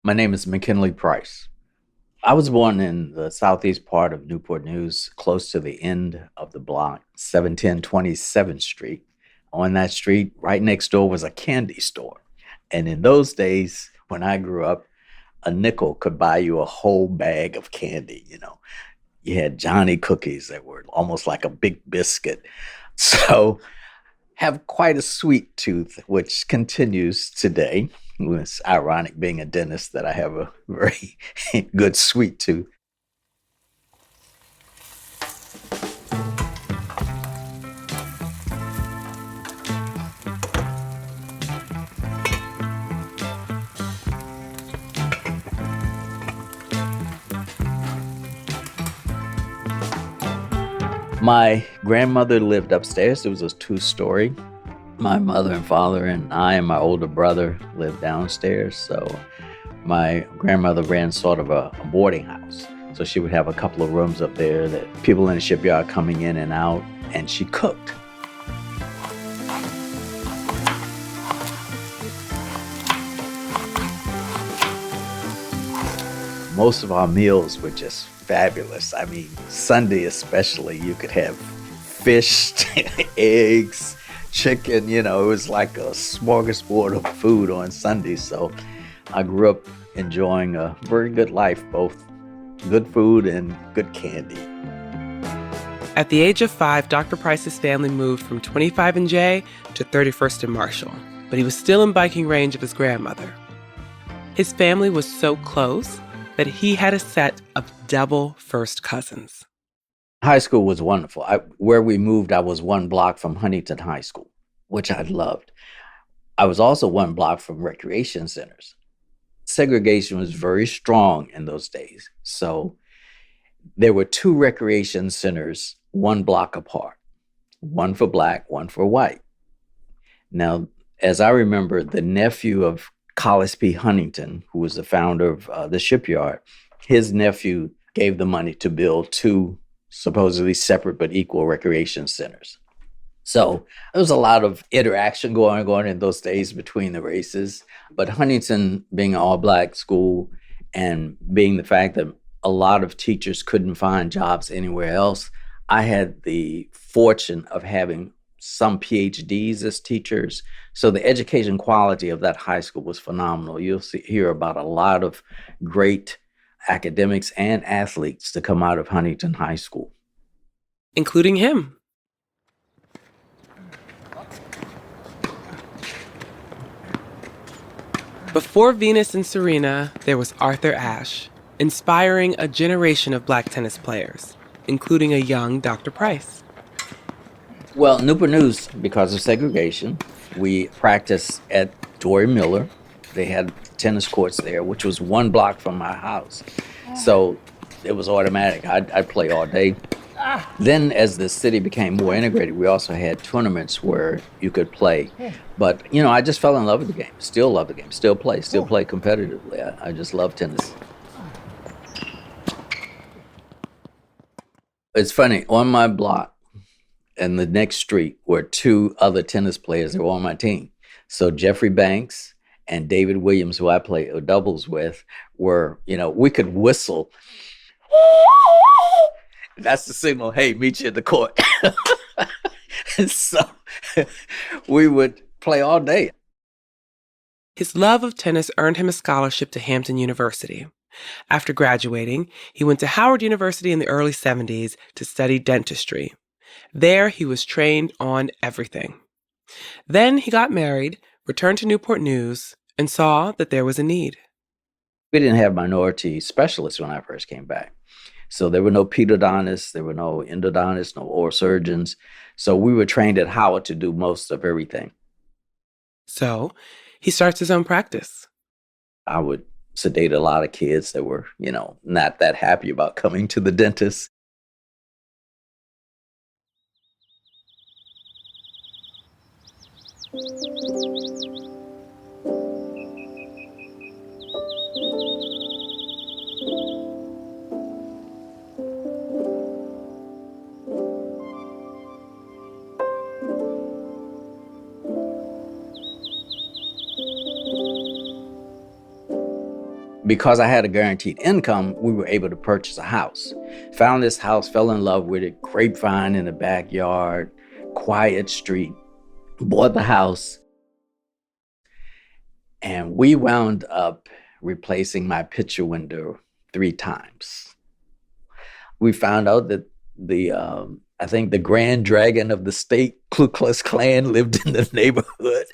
My name is McKinley Price. I was born in the southeast part of Newport News, close to the end of the block, 710 27th Street. On that street, right next door was a candy store. And in those days, when I grew up, a nickel could buy you a whole bag of candy. You had Johnny cookies that were almost like a big biscuit. So have quite a sweet tooth, which continues today. It's ironic being a dentist that I have a very good sweet tooth. My grandmother lived upstairs. It was a two-story. My mother and father and I and my older brother lived downstairs. So my grandmother ran sort of a boarding house. So she would have a couple of rooms up there that people in the shipyard coming in and out, and she cooked. Most of our meals were just fabulous. I mean, Sunday especially, you could have fish, eggs, chicken. It was like a smorgasbord of food on Sunday. So I grew up enjoying a very good life, both good food and good candy. At the age of 5, Dr. Price's family moved from 25 and J to 31st and Marshall, but he was still in biking range of his grandmother. His family was so close that he had a set of double first cousins. High school was wonderful. Where we moved, I was one block from Huntington High School, which I loved. I was also one block from recreation centers. Segregation was very strong in those days. So there were two recreation centers, one block apart, one for black, one for white. Now, as I remember, the nephew of Collis P. Huntington, who was the founder of the shipyard, his nephew gave the money to build two supposedly separate but equal recreation centers. So there was a lot of interaction going on in those days between the races. But Huntington, being an all-black school and being the fact that a lot of teachers couldn't find jobs anywhere else, I had the fortune of having some PhDs as teachers. So the education quality of that high school was phenomenal. You'll hear about a lot of great academics and athletes to come out of Huntington High School, including him. Before Venus and Serena, there was Arthur Ashe, inspiring a generation of black tennis players, including a young Dr. Price. Well, Newport News, because of segregation, we practiced at Dory Miller. They had tennis courts there, which was one block from my house. So it was automatic. I'd play all day. Then as the city became more integrated, we also had tournaments where you could play. But, I just fell in love with the game. Still love the game. Still play competitively. I just love tennis. It's funny, on my block and the next street were two other tennis players that were on my team. So Jeffrey Banks and David Williams, who I play doubles with, were, we could whistle. That's the signal, hey, meet you at the court. And so we would play all day. His love of tennis earned him a scholarship to Hampton University. After graduating, he went to Howard University in the early 70s to study dentistry. There, he was trained on everything. Then he got married, returned to Newport News, and saw that there was a need. We didn't have minority specialists when I first came back. So there were no pedodontists, there were no endodontists, no oral surgeons. So we were trained at Howard to do most of everything. So he starts his own practice. I would sedate a lot of kids that were, not that happy about coming to the dentist. Because I had a guaranteed income, we were able to purchase a house. Found this house, fell in love with it, grapevine in the backyard, quiet street, bought the house, and we wound up replacing my picture window 3 times. We found out that I think the Grand Dragon of the state, Ku Klux Klan, lived in the neighborhood.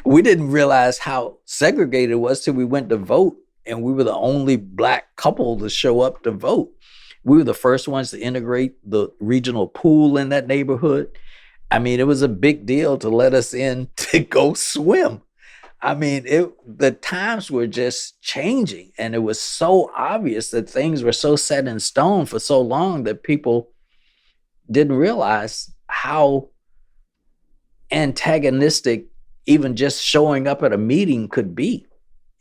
We didn't realize how segregated it was till we went to vote, and we were the only Black couple to show up to vote. We were the first ones to integrate the regional pool in that neighborhood. I mean, it was a big deal to let us in to go swim. I mean, the times were just changing, and it was so obvious that things were so set in stone for so long that people didn't realize how antagonistic even just showing up at a meeting could be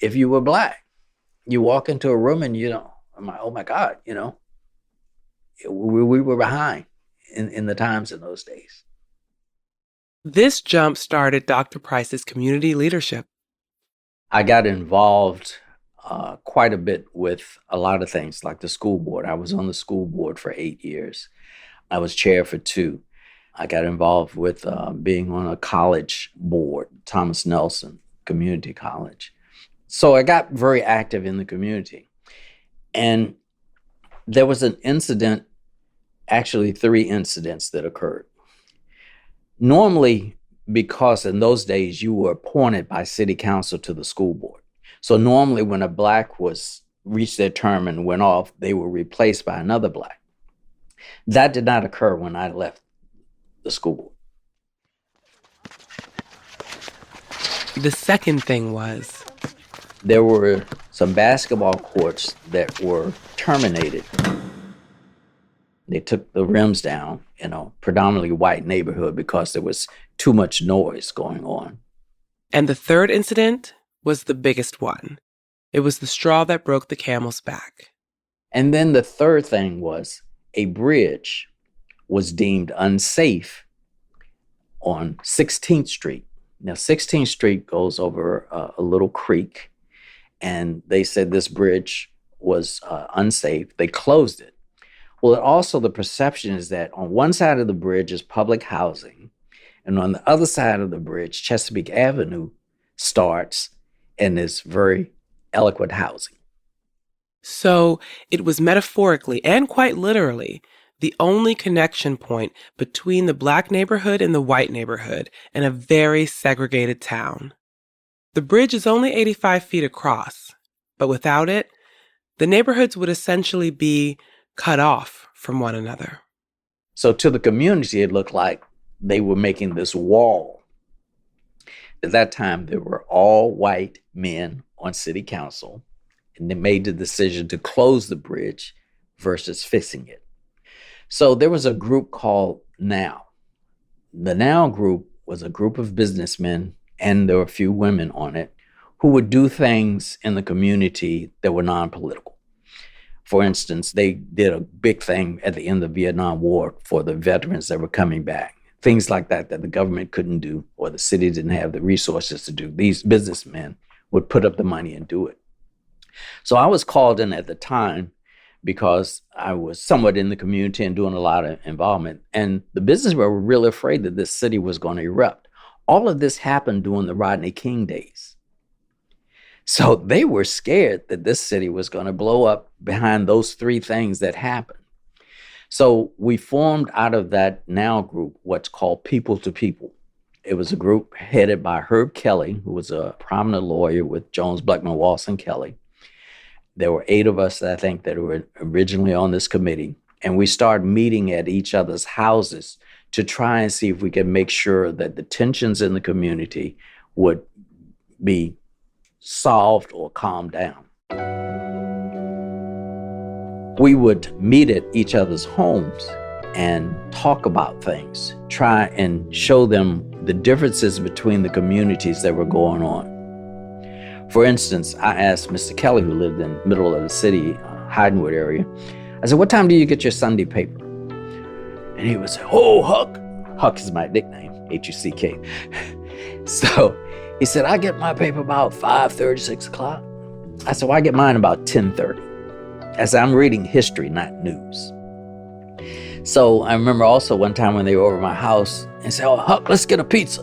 if you were Black. You walk into a room and, I'm like, oh my God, we were behind in the times in those days. This jump started Dr. Price's community leadership. I got involved quite a bit with a lot of things, like the school board. I was on the school board for 8 years. I was chair for 2. I got involved with being on a college board, Thomas Nelson Community College. So I got very active in the community. And there was an incident, actually 3 incidents that occurred. Normally, because in those days you were appointed by city council to the school board. So normally when a Black reached their term and went off, they were replaced by another Black. That did not occur when I left the school board. The second thing was, there were some basketball courts that were terminated. They took the rims down in a predominantly white neighborhood because there was too much noise going on. And the third incident was the biggest one. It was the straw that broke the camel's back. And then the third thing was a bridge was deemed unsafe on 16th Street. Now, 16th Street goes over a little creek, and they said this bridge was unsafe. They closed it. Well, also the perception is that on one side of the bridge is public housing, and on the other side of the bridge, Chesapeake Avenue starts, and it's very eloquent housing. So it was metaphorically and quite literally the only connection point between the Black neighborhood and the white neighborhood in a very segregated town. The bridge is only 85 feet across, but without it, the neighborhoods would essentially be cut off from one another. So to the community, it looked like they were making this wall. At that time, there were all white men on city council, and they made the decision to close the bridge versus fixing it. So there was a group called NOW. The NOW group was a group of businessmen, and there were a few women on it, who would do things in the community that were non-political. For instance, they did a big thing at the end of the Vietnam War for the veterans that were coming back. Things like that the government couldn't do or the city didn't have the resources to do. These businessmen would put up the money and do it. So I was called in at the time because I was somewhat in the community and doing a lot of involvement. And the businessmen were really afraid that this city was going to erupt. All of this happened during the Rodney King days. So they were scared that this city was going to blow up behind those 3 things that happened. So we formed out of that NOW group what's called People to People. It was a group headed by Herb Kelly, who was a prominent lawyer with Jones, Blackman, Walsh, and Kelly. There were 8 of us, I think, that were originally on this committee. And we started meeting at each other's houses to try and see if we could make sure that the tensions in the community would be solved or calmed down. We would meet at each other's homes and talk about things, try and show them the differences between the communities that were going on. For instance, I asked Mr. Kelly, who lived in the middle of the city, Hydenwood area, I said, what time do you get your Sunday paper? And he would say, oh, Huck. Huck is my nickname, Huck. So he said, I get my paper about 5:30, 6 o'clock. I said, well, I get mine about 10:30. As I'm reading history, not news. So I remember also one time when they were over my house and said, oh, Huck, let's get a pizza.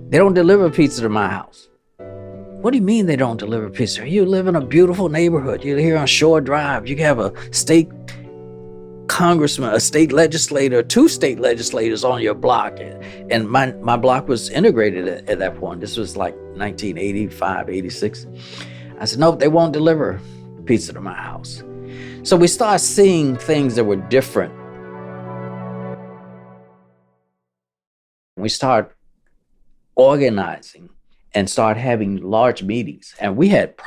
They don't deliver pizza to my house. What do you mean they don't deliver pizza? You live in a beautiful neighborhood. You're here on Shore Drive. You have a state congressman, a state legislator, 2 state legislators on your block. And my block was integrated at that point. This was like 1985, 86. I said, nope, they won't deliver pizza to my house. So we started seeing things that were different. We started organizing and start having large meetings. And we had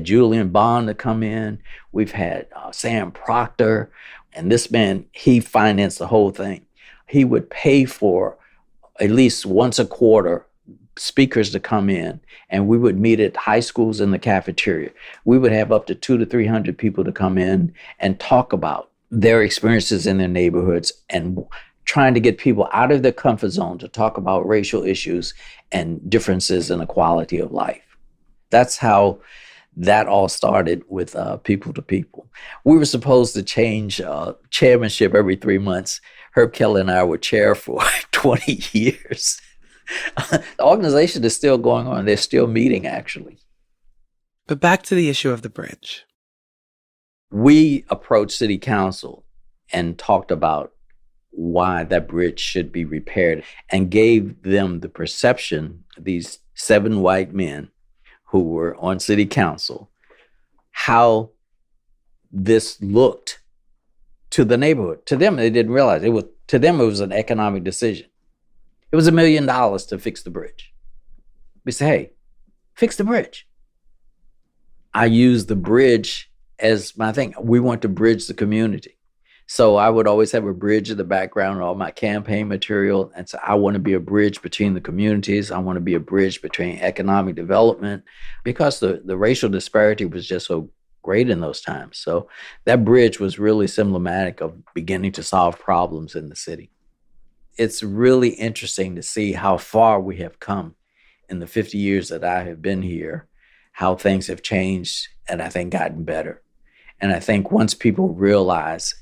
Julian Bond to come in. We've had Sam Proctor. And this man, he financed the whole thing. He would pay for at least once a quarter speakers to come in, and we would meet at high schools in the cafeteria. We would have up to 200 to 300 people to come in and talk about their experiences in their neighborhoods and trying to get people out of their comfort zone to talk about racial issues and differences in the quality of life. That's how that all started with People to People. We were supposed to change chairmanship every 3 months. Herb Kelly and I were chair for 20 years. The organization is still going on. They're still meeting, actually. But back to the issue of the bridge. We approached City Council and talked about why that bridge should be repaired and gave them the perception, these 7 white men who were on City Council, how this looked to the neighborhood. To them, they didn't realize it was an economic decision. It was $1 million to fix the bridge. We said, hey, fix the bridge. I use the bridge as my thing. We want to bridge the community. So I would always have a bridge in the background of all my campaign material. And so I want to be a bridge between the communities. I want to be a bridge between economic development, because the racial disparity was just so great in those times. So that bridge was really symptomatic of beginning to solve problems in the city. It's really interesting to see how far we have come in the 50 years that I have been here, how things have changed and I think gotten better. And I think once people realize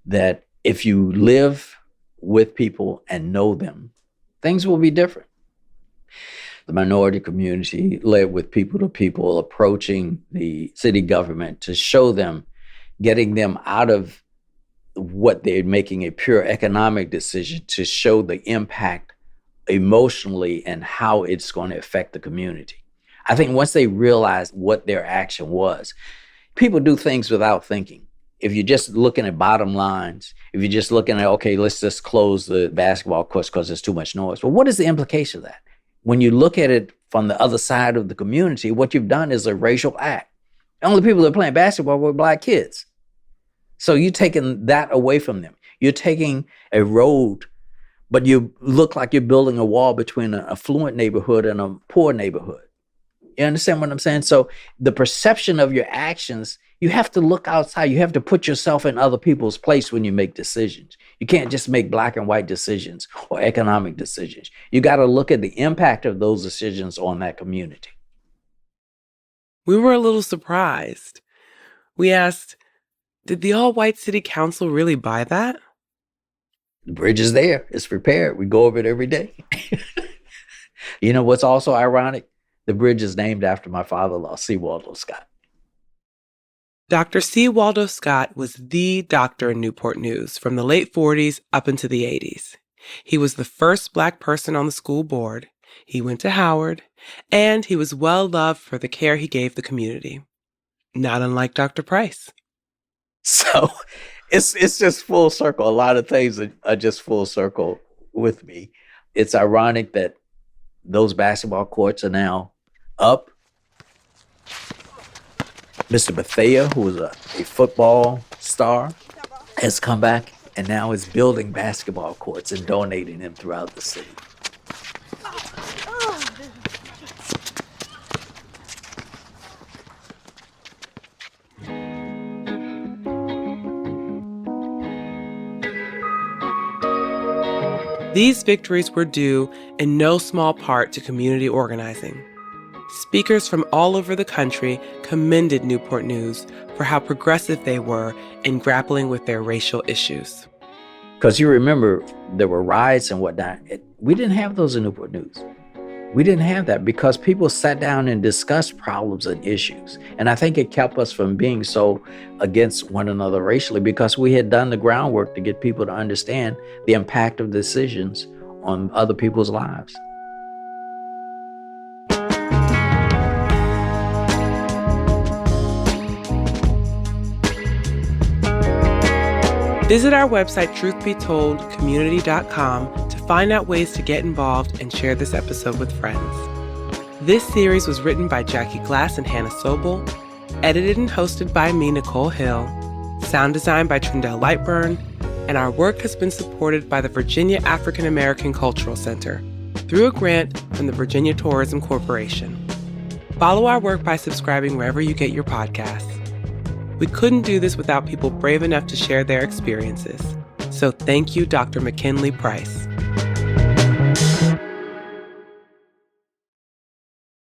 that if you live with people and know them, things will be different. The minority community led with People to People, approaching the city government to show them, getting them out of what they're making a pure economic decision, to show the impact emotionally and how it's going to affect the community. I think once they realize what their action was, people do things without thinking. If you're just looking at bottom lines, if you're just looking at, okay, let's just close the basketball courts because there's too much noise. Well, what is the implication of that? When you look at it from the other side of the community, what you've done is a racial act. The only people that are playing basketball were Black kids. So you're taking that away from them. You're taking a road, but you look like you're building a wall between an affluent neighborhood and a poor neighborhood. You understand what I'm saying? So the perception of your actions, you have to look outside. You have to put yourself in other people's place when you make decisions. You can't just make black and white decisions or economic decisions. You got to look at the impact of those decisions on that community. We were a little surprised. We asked, did the all-white city council really buy that? The bridge is there. It's repaired. We go over it every day. You know what's also ironic? The bridge is named after my father-in-law, C. Waldo Scott. Dr. C. Waldo Scott was the doctor in Newport News from the late 40s up into the 80s. He was the first Black person on the school board. He went to Howard, and he was well loved for the care he gave the community. Not unlike Dr. Price. So it's just full circle. A lot of things are just full circle with me. It's ironic that those basketball courts are now up. Mr. Bethea, who was a football star, has come back and now is building basketball courts and donating them throughout the city. These victories were due in no small part to community organizing. Speakers from all over the country commended Newport News for how progressive they were in grappling with their racial issues. Because you remember, there were riots and whatnot. We didn't have those in Newport News. We didn't have that because people sat down and discussed problems and issues. And I think it kept us from being so against one another racially, because we had done the groundwork to get people to understand the impact of decisions on other people's lives. Visit our website, truthbetoldcommunity.com, to find out ways to get involved and share this episode with friends. This series was written by Jackie Glass and Hannah Sobel, edited and hosted by me, Nicole Hill, sound designed by Trindell Lightburn, and our work has been supported by the Virginia African American Cultural Center through a grant from the Virginia Tourism Corporation. Follow our work by subscribing wherever you get your podcasts. We couldn't do this without people brave enough to share their experiences. So thank you, Dr. McKinley Price.